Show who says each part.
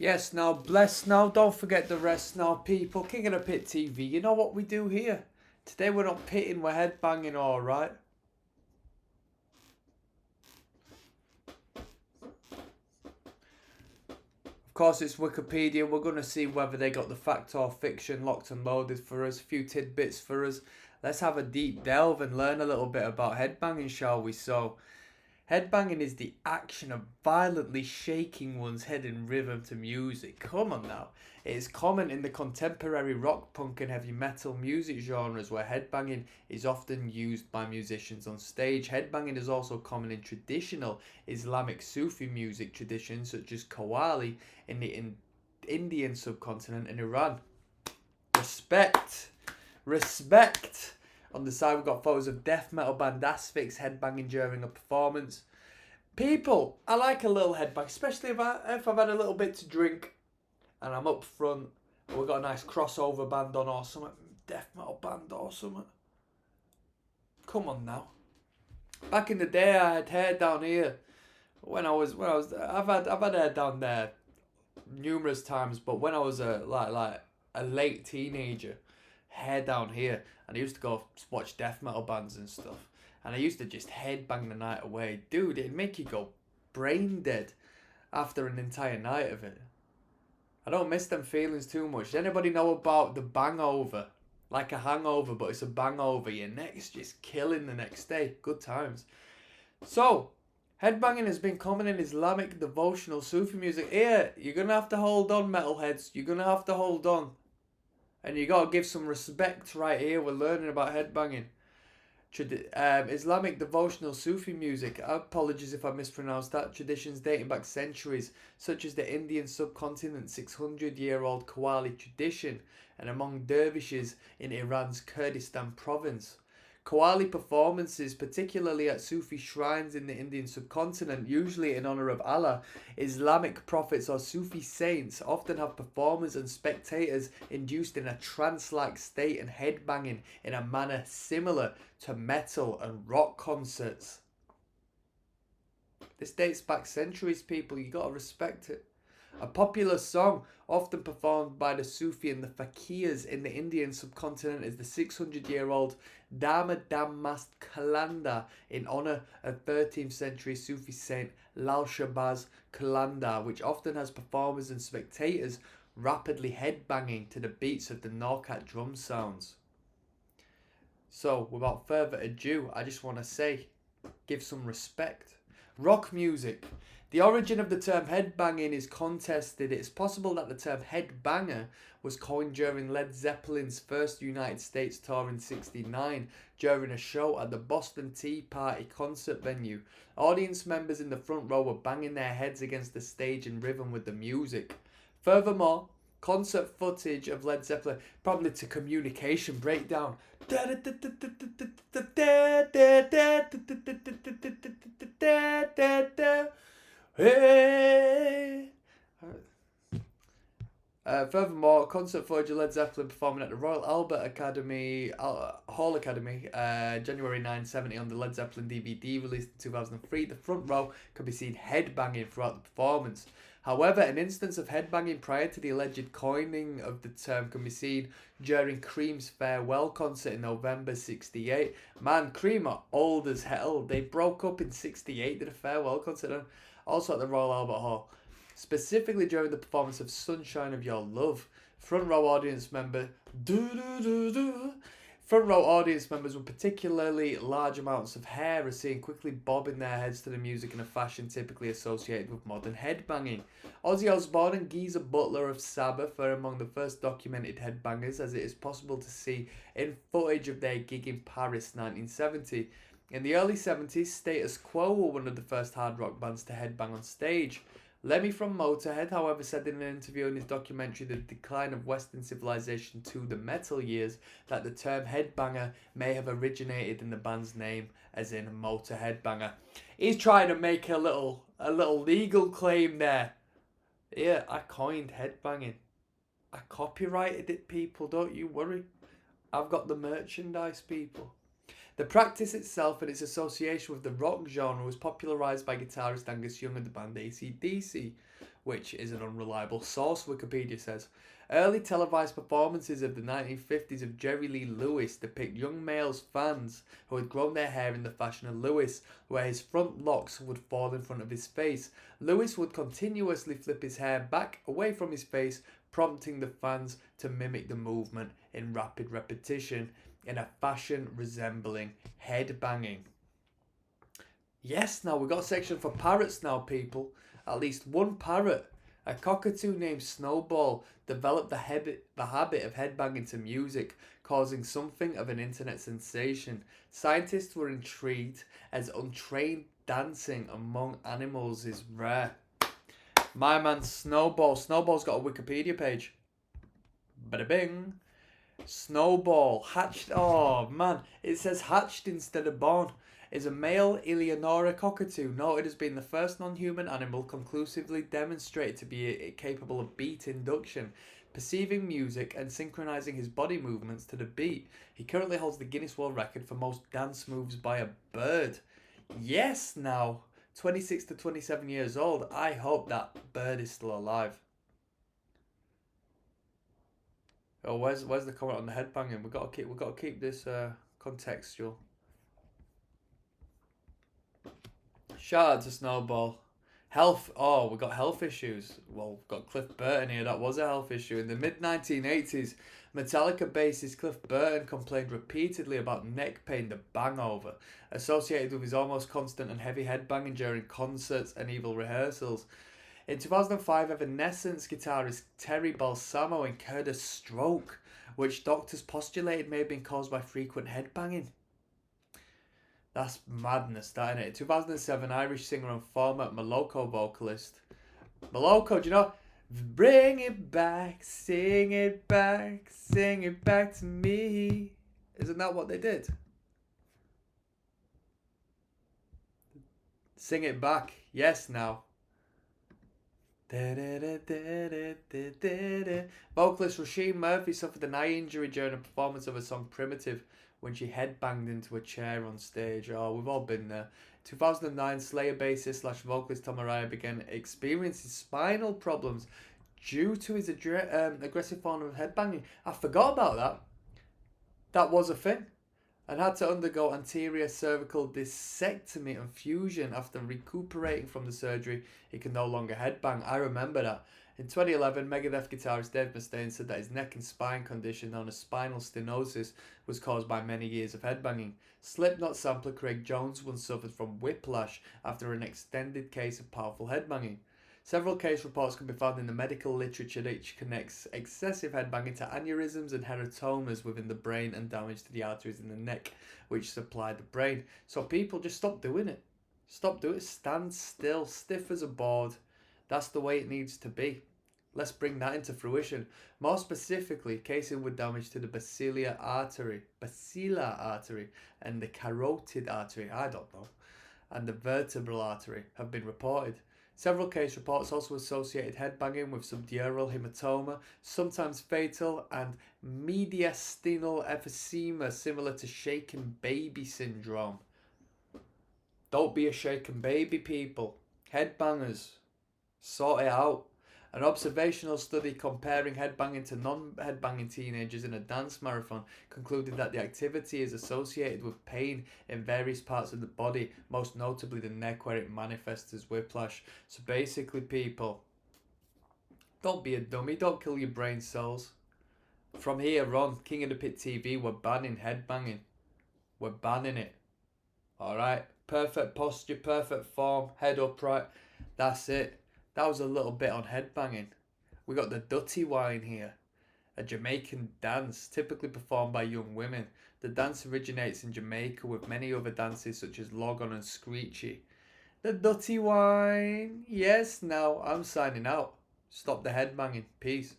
Speaker 1: Yes, now bless now. Don't forget the rest now, people. King of the Pit TV. You know what we do here? Today we're not pitting, we're headbanging, alright? Of course, it's Wikipedia. We're going to see whether they got the fact or fiction locked and loaded for us. A few tidbits for us. Let's have a deep delve and learn a little bit about headbanging, shall we? So, headbanging is the action of violently shaking one's head in rhythm to music. Come on now. It is common in the contemporary rock, punk and heavy metal music genres where headbanging is often used by musicians on stage. Headbanging is also common in traditional Islamic Sufi music traditions such as Qawwali in the Indian subcontinent and Iran. Respect. Respect. On the side, we've got photos of death metal band Asphyx headbanging during a performance. People, I like a little headbang, especially if I've had a little bit to drink and I'm up front. We've got a nice crossover band on or something, death metal band or something. Come on now. Back in the day, I had hair down here. I've had hair down there numerous times, but when I was a late teenager, hair down here, and I used to go watch death metal bands and stuff, and I used to just headbang the night away. Dude, it'd make you go brain dead after an entire night of it. I don't miss them feelings too much. Does anybody know about the bangover? Like a hangover, but it's a bangover. Your neck's just killing the next day. Good times. So, headbanging has been common in Islamic devotional Sufi music. Here, you're going to have to hold on, metalheads. You're going to have to hold on. And you got to give some respect right here. We're learning about headbanging. Islamic devotional Sufi music. Apologies if I mispronounced that. Traditions dating back centuries, such as the Indian subcontinent 600-year-old Qawwali tradition, and among dervishes in Iran's Kurdistan province. Qawwali performances, particularly at Sufi shrines in the Indian subcontinent, usually in honor of Allah, Islamic prophets or Sufi saints, often have performers and spectators induced in a trance-like state and headbanging in a manner similar to metal and rock concerts. This dates back centuries, people. You gotta respect it. A popular song, often performed by the Sufi and the Fakirs in the Indian subcontinent, is the 600-year-old Dama Dammast Kalanda in honor of 13th century Sufi saint Lal Shahbaz Kalanda, which often has performers and spectators rapidly headbanging to the beats of the Norkat drum sounds. So, without further ado, I just want to say, give some respect. Rock music. The origin of the term headbanging is contested. It's possible that the term headbanger was coined during Led Zeppelin's first United States tour in '69 during a show at the Boston Tea Party concert venue. Audience members in the front row were banging their heads against the stage in rhythm with the music. Furthermore, concert footage of Led Zeppelin, probably to communication breakdown. Hey. Furthermore, concert footage of Led Zeppelin performing at the Royal Albert Academy Hall Academy, January 1970 on the Led Zeppelin DVD released in 2003. The front row could be seen headbanging throughout the performance. However, an instance of headbanging prior to the alleged coining of the term can be seen during Cream's farewell concert in November '68. Man, Cream are old as hell. They broke up in '68, did a farewell concert, also at the Royal Albert Hall. Specifically during the performance of Sunshine of Your Love, front row audience members with particularly large amounts of hair are seen quickly bobbing their heads to the music in a fashion typically associated with modern headbanging. Ozzy Osbourne and Geezer Butler of Sabbath are among the first documented headbangers, as it is possible to see in footage of their gig in Paris 1970. In the early 70s, Status Quo were one of the first hard rock bands to headbang on stage. Lemmy from Motorhead, however, said in an interview in his documentary The Decline of Western Civilization to the Metal Years that the term headbanger may have originated in the band's name, as in motor headbanger. He's trying to make a little legal claim there. Yeah, I coined headbanging. I copyrighted it, people, don't you worry. I've got the merchandise, people. The practice itself and its association with the rock genre was popularised by guitarist Angus Young of the band AC/DC. which is an unreliable source, Wikipedia says. Early televised performances of the 1950s of Jerry Lee Lewis depict young males fans who had grown their hair in the fashion of Lewis, where his front locks would fall in front of his face. Lewis would continuously flip his hair back away from his face, prompting the fans to mimic the movement in rapid repetition in a fashion resembling headbanging. Yes, now we've got a section for parrots now, people. At least one parrot, a cockatoo named Snowball, developed the habit of headbanging to music, causing something of an internet sensation. Scientists were intrigued as untrained dancing among animals is rare. My man Snowball. Snowball's got a Wikipedia page. Bada bing. Snowball hatched. Oh man, it says hatched instead of born. Is a male Eleonora cockatoo, noted as being the first non-human animal conclusively demonstrated to be capable of beat induction, perceiving music and synchronizing his body movements to the beat. He currently holds the Guinness World Record for most dance moves by a bird. Yes, now 26 to 27 years old. I hope that bird is still alive. Oh, where's the comment on the headbanging? We've got to keep this contextual. Shout out to Snowball. Health. Oh, we got health issues. Well, we've got Cliff Burton here. That was a health issue. In the mid-1980s, Metallica bassist Cliff Burton complained repeatedly about neck pain, the bangover, associated with his almost constant and heavy headbanging during concerts and even rehearsals. In 2005, Evanescence guitarist Terry Balsamo incurred a stroke, which doctors postulated may have been caused by frequent headbanging. That's madness, that, innit? 2007, Irish singer and former Moloko vocalist. Moloko, do you know? Bring it back, sing it back to me. Isn't that what they did? Sing it back. Yes, now. Vocalist Roisin Murphy suffered an eye injury during a performance of her song Primitive when she headbanged into a chair on stage. Oh, we've all been there. 2009, Slayer bassist / vocalist Tom Araya began experiencing spinal problems due to his aggressive form of headbanging. I forgot about that. That was a thing. And had to undergo anterior cervical discectomy and fusion after recuperating from the surgery. He can no longer headbang. I remember that. In 2011, Megadeth guitarist Dave Mustaine said that his neck and spine condition known as spinal stenosis was caused by many years of headbanging. Slipknot sampler Craig Jones once suffered from whiplash after an extended case of powerful headbanging. Several case reports can be found in the medical literature which connects excessive headbanging to aneurysms and heratomas within the brain and damage to the arteries in the neck which supply the brain. So people, just stop doing it. Stop doing it. Stand still, stiff as a board. That's the way it needs to be. Let's bring that into fruition. More specifically, cases with damage to the basilar artery, and the carotid artery, I don't know, and the vertebral artery have been reported. Several case reports also associated headbanging with subdural hematoma, sometimes fatal, and mediastinal emphysema similar to shaken baby syndrome. Don't be a shaken baby, people. Headbangers, sort it out. An observational study comparing headbanging to non-headbanging teenagers in a dance marathon concluded that the activity is associated with pain in various parts of the body, most notably the neck where it manifests as whiplash. So basically, people, don't be a dummy, don't kill your brain cells. From here on, King of the Pit TV, we're banning headbanging. We're banning it. Alright? Perfect posture, perfect form, head upright. That's it. That was a little bit on headbanging. We got the Dutty Wine here, a Jamaican dance typically performed by young women. The dance originates in Jamaica with many other dances such as Log On and Screechy. The Dutty Wine. Yes, now I'm signing out. Stop the headbanging. Peace.